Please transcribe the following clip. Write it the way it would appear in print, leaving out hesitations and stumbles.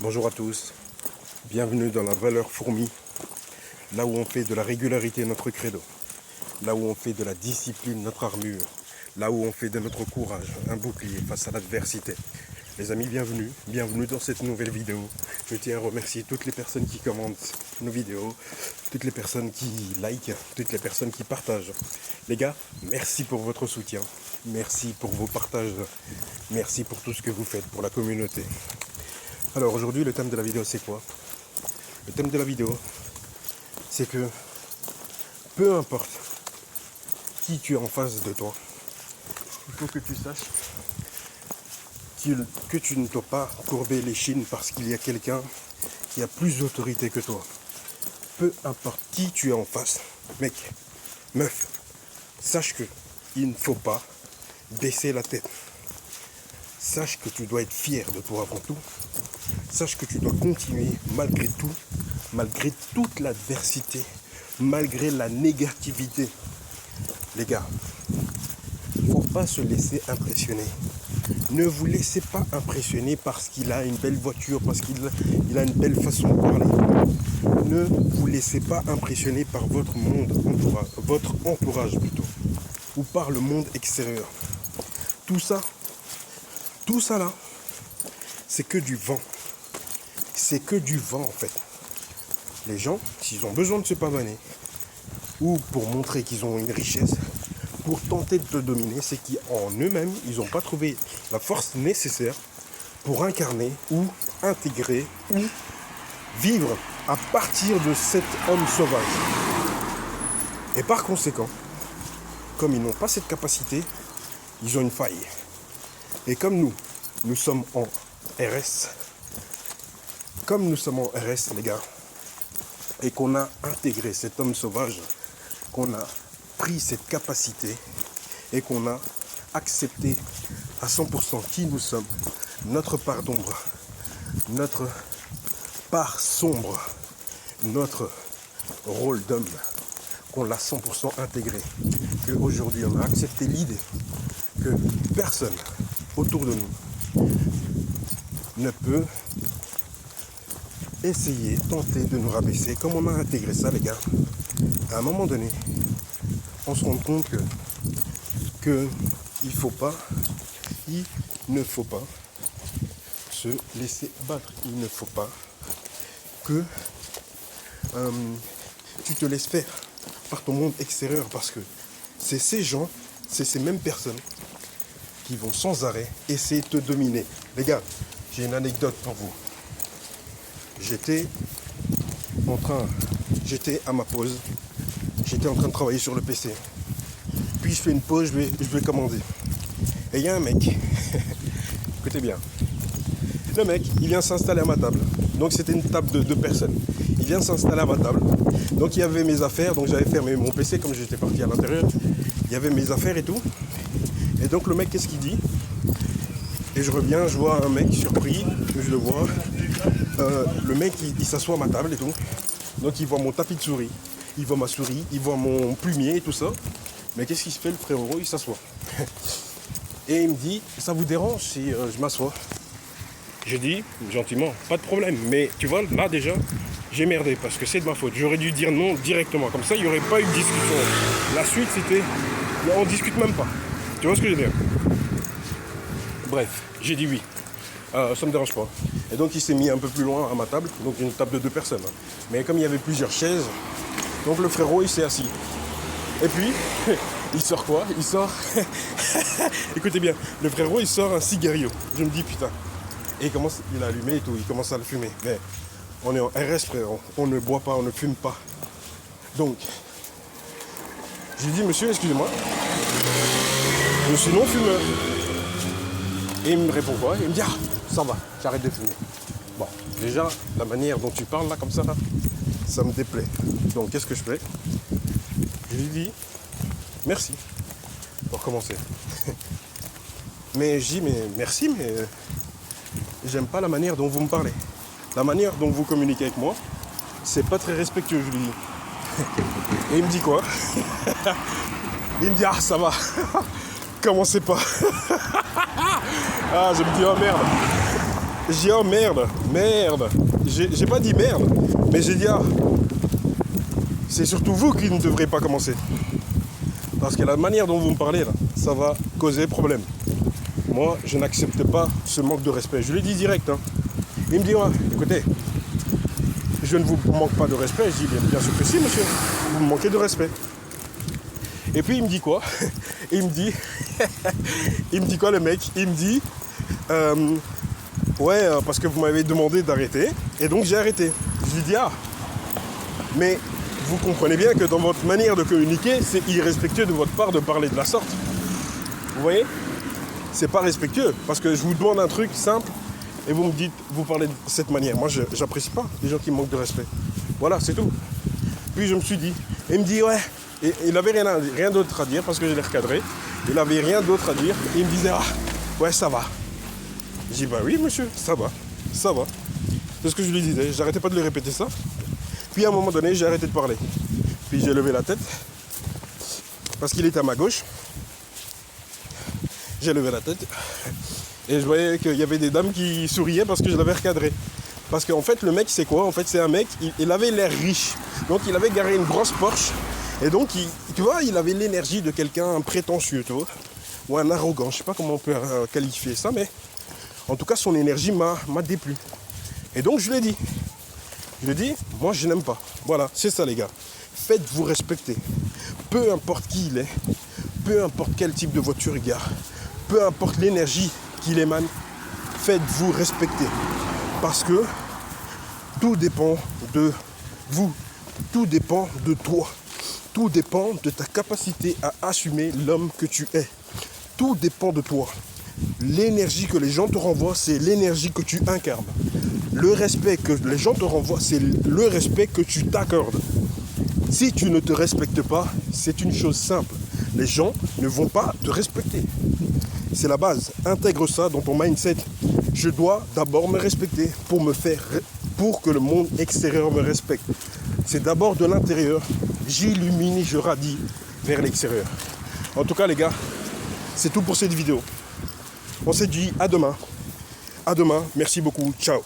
Bonjour à tous, bienvenue dans la valeur fourmi, là où on fait de la régularité notre credo, là où on fait de la discipline notre armure, là où on fait de notre courage un bouclier face à l'adversité. Les amis, bienvenue dans cette nouvelle vidéo. Je tiens à remercier toutes les personnes qui commentent nos vidéos, toutes les personnes qui likent, toutes les personnes qui partagent. Les gars, merci pour votre soutien, merci pour vos partages, merci pour tout ce que vous faites pour la communauté. Alors aujourd'hui, le thème de la vidéo, c'est quoi? Le thème de la vidéo, c'est que peu importe qui tu es en face de toi, il faut que tu saches que tu ne dois pas courber l'échine parce qu'il y a quelqu'un qui a plus d'autorité que toi. Peu importe qui tu es en face, mec, meuf, sache que il ne faut pas baisser la tête. Sache que tu dois être fier de toi avant tout. Sache que tu dois continuer malgré tout, malgré toute l'adversité, malgré la négativité. Les gars, il ne faut pas se laisser impressionner. Ne vous laissez pas impressionner parce qu'il a une belle voiture, parce qu'il a une belle façon de parler. Ne vous laissez pas impressionner par votre entourage plutôt, ou par le monde extérieur. Tout ça là, c'est que du vent. C'est que du vent en fait. Les gens, s'ils ont besoin de se pavaner, ou pour montrer qu'ils ont une richesse, pour tenter de te dominer, c'est qu'en eux-mêmes, ils n'ont pas trouvé la force nécessaire pour incarner ou intégrer ou vivre à partir de cet homme sauvage. Et par conséquent, comme ils n'ont pas cette capacité, ils ont une faille. Et comme nous sommes en RS, les gars, et qu'on a intégré cet homme sauvage, qu'on a pris cette capacité et qu'on a accepté à 100% qui nous sommes, notre part d'ombre, notre part sombre, notre rôle d'homme, qu'on l'a 100% intégré, qu'aujourd'hui on a accepté l'idée que personne autour de nous ne peut essayer, tenter de nous rabaisser. Comme on a intégré ça, les gars, à un moment donné, on se rend compte que il ne faut pas se laisser battre. Il ne faut pas que tu te laisses faire par ton monde extérieur, parce que c'est ces gens, c'est ces mêmes personnes qui vont sans arrêt essayer de te dominer. Les gars, j'ai une anecdote pour vous. J'étais à ma pause, j'étais en train de travailler sur le PC. Puis je fais une pause, je vais commander. Et il y a un mec, écoutez bien, le mec, il vient s'installer à ma table. Donc c'était une table de 2 personnes. Il vient s'installer à ma table. Donc il y avait mes affaires, donc j'avais fermé mon PC comme j'étais parti à l'intérieur. Il y avait mes affaires et tout. Et donc le mec, qu'est-ce qu'il dit? Et je reviens, je vois un mec surpris, je le vois. Le mec, il s'assoit à ma table et tout. Donc il voit mon tapis de souris, il voit ma souris, il voit mon plumier et tout ça. Mais qu'est-ce qu'il se fait, le frérot? Il s'assoit. Et il me dit, ça vous dérange si je m'assois? J'ai dit, gentiment, pas de problème. Mais tu vois, là déjà, j'ai merdé parce que c'est de ma faute. J'aurais dû dire non directement. Comme ça, il n'y aurait pas eu de discussion. La suite, c'était, on discute même pas. Tu vois ce que je veux dire? Bref, j'ai dit oui. Ça me dérange pas. Et donc il s'est mis un peu plus loin à ma table, donc une table de 2 personnes. Mais comme il y avait plusieurs chaises, donc le frérot il s'est assis. Et puis, il sort quoi? Il sort, écoutez bien, le frérot il sort un cigario. Je me dis putain. Et il a allumé et tout, il commence à le fumer. Mais on est en RS frérot, on ne boit pas, on ne fume pas. Donc, je lui dis monsieur, excusez-moi, je suis non fumeur. Et il me répond quoi? Il me dit ah, ça va, j'arrête de fumer. Bon, déjà, la manière dont tu parles là, comme ça, là, ça me déplaît. Donc, qu'est-ce que je fais? Je lui dis merci pour commencer. Mais je dis mais merci, mais j'aime pas la manière dont vous me parlez. La manière dont vous communiquez avec moi, c'est pas très respectueux, je lui dis. Et il me dit quoi? Il me dit ah, ça va. Commencez pas. Ah, je me dis oh merde. j'ai dit, oh merde. J'ai pas dit merde, mais j'ai dit, ah, c'est surtout vous qui ne devrez pas commencer. Parce que la manière dont vous me parlez, là, ça va causer problème. Moi, je n'accepte pas ce manque de respect. Je l'ai dit direct. Hein. Il me dit, ouais, écoutez, je ne vous manque pas de respect. Je dis, bien sûr que si, monsieur. Vous me manquez de respect. Et puis, il me dit quoi? Il me dit quoi, le mec? Il me dit, ouais, parce que vous m'avez demandé d'arrêter. Et donc, j'ai arrêté. Je lui dis, ah, mais vous comprenez bien que dans votre manière de communiquer, c'est irrespectueux de votre part de parler de la sorte. Vous voyez? C'est pas respectueux, parce que je vous demande un truc simple et vous me dites, vous parlez de cette manière. Moi, j'apprécie pas les gens qui manquent de respect. Voilà, c'est tout. Puis je me suis dit, il me dit, ouais, et il avait rien d'autre à dire parce que je l'ai recadré. Il avait rien d'autre à dire. Et il me disait, ah, ouais, ça va. J'ai dit, bah oui, monsieur, ça va. C'est ce que je lui disais. J'arrêtais pas de lui répéter ça. Puis à un moment donné, j'ai arrêté de parler. Puis j'ai levé la tête parce qu'il était à ma gauche. J'ai levé la tête et je voyais qu'il y avait des dames qui souriaient parce que je l'avais recadré. Parce qu'en fait, le mec, c'est quoi? En fait, c'est un mec, il avait l'air riche. Donc, il avait garé une grosse Porsche. Et donc, tu vois, il avait l'énergie de quelqu'un prétentieux, tu vois. Ou un arrogant, je sais pas comment on peut qualifier ça, mais en tout cas, son énergie m'a déplu. Et donc, je lui ai dit. Moi, je n'aime pas. Voilà, c'est ça, les gars. Faites-vous respecter. Peu importe qui il est, peu importe quel type de voiture il gare, peu importe l'énergie qu'il émane, faites-vous respecter. Parce que tout dépend de vous, tout dépend de toi, tout dépend de ta capacité à assumer l'homme que tu es. Tout dépend de toi. L'énergie que les gens te renvoient, c'est l'énergie que tu incarnes. Le respect que les gens te renvoient, c'est le respect que tu t'accordes. Si tu ne te respectes pas, c'est une chose simple. Les gens ne vont pas te respecter. C'est la base. Intègre ça dans ton mindset. Je dois d'abord me respecter pour que le monde extérieur me respecte. C'est d'abord de l'intérieur. J'illumine, je radie vers l'extérieur. En tout cas, les gars, c'est tout pour cette vidéo. On s'est dit à demain. À demain. Merci beaucoup. Ciao.